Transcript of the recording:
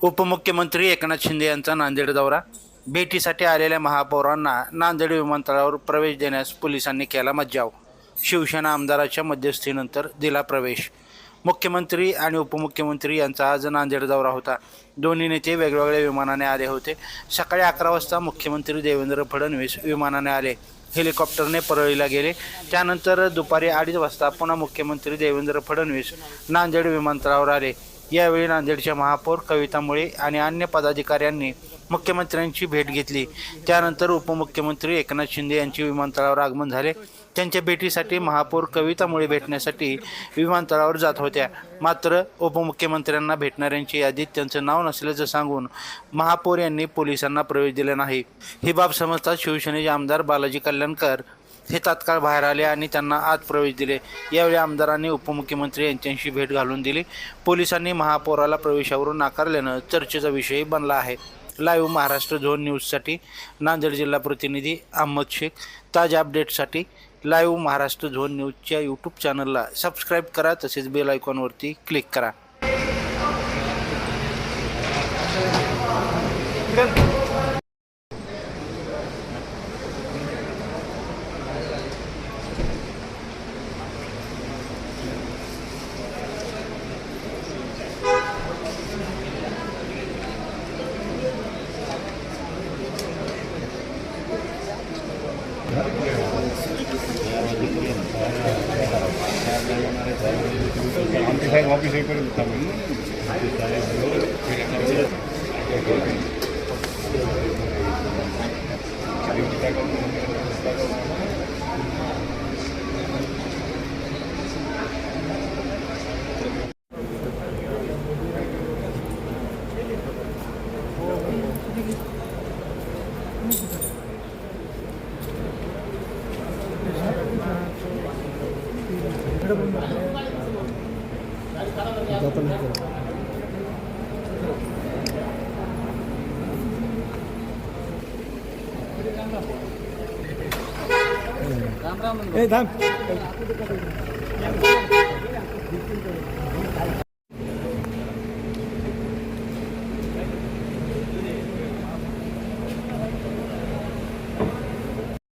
उपमुख्यमंत्री एकनाथ शिंदे यांचा नांदेड दौरा. भेटीसाठी आलेल्या महापौरांना नांदेड विमानतळावर प्रवेश देण्यास पोलिसांनी केला मज्जाव. शिवसेना आमदाराच्या मध्यस्थीनंतर दिला प्रवेश. मुख्यमंत्री आणि उपमुख्यमंत्री यांचा आज नांदेड दौरा होता. दोन्ही नेते वेगवेगळ्या विमानाने आले होते. सकाळी 11 वाजता मुख्यमंत्री देवेंद्र फडणवीस विमानाने आले. हेलिकॉप्टरने परळीला गेले. त्यानंतर दुपारी 2:30 वाजता पुन्हा मुख्यमंत्री देवेंद्र फडणवीस नांदेड विमानतळावर आले. यावेळी नांदेडच्या महापौर कविता मुळे आणि अन्य पदाधिकाऱ्यांनी मुख्यमंत्र्यांची भेट घेतली. त्यानंतर उपमुख्यमंत्री एकनाथ शिंदे यांचे विमानतळावर आगमन झाले. त्यांच्या भेटीसाठी महापौर कविता मुळे भेटण्यासाठी विमानतळावर जात होत्या. मात्र उपमुख्यमंत्र्यांना भेटणाऱ्यांची यादीत त्यांचं नाव नसल्याचं सांगून महापौर यांनी पोलिसांना प्रवेश दिला नाही. ही बाब समजताच शिवसेनेचे आमदार बालाजी कल्याणकर हे तात्काळ बाहेर आले आणि त्यांना आत प्रवेश दिले. यावेळी आमदारांनी उपमुख्यमंत्री यांच्याशी भेट घालून दिली. पोलिसांनी महापौराला प्रवेशावरून नाकारल्यानं चर्चेचा विषय बनला आहे. लाईव्ह महाराष्ट्र झोन न्यूजसाठी नांदेड जिल्हा प्रतिनिधी अहमद शेख. ताज्या अपडेट्ससाठी लाईव्ह महाराष्ट्र झोन न्यूजच्या यूट्यूब चॅनलला सबस्क्राईब करा, तसेच बेल आयकॉनवरती क्लिक करा. आमची साहेब ऑफिस हे करून राम राम.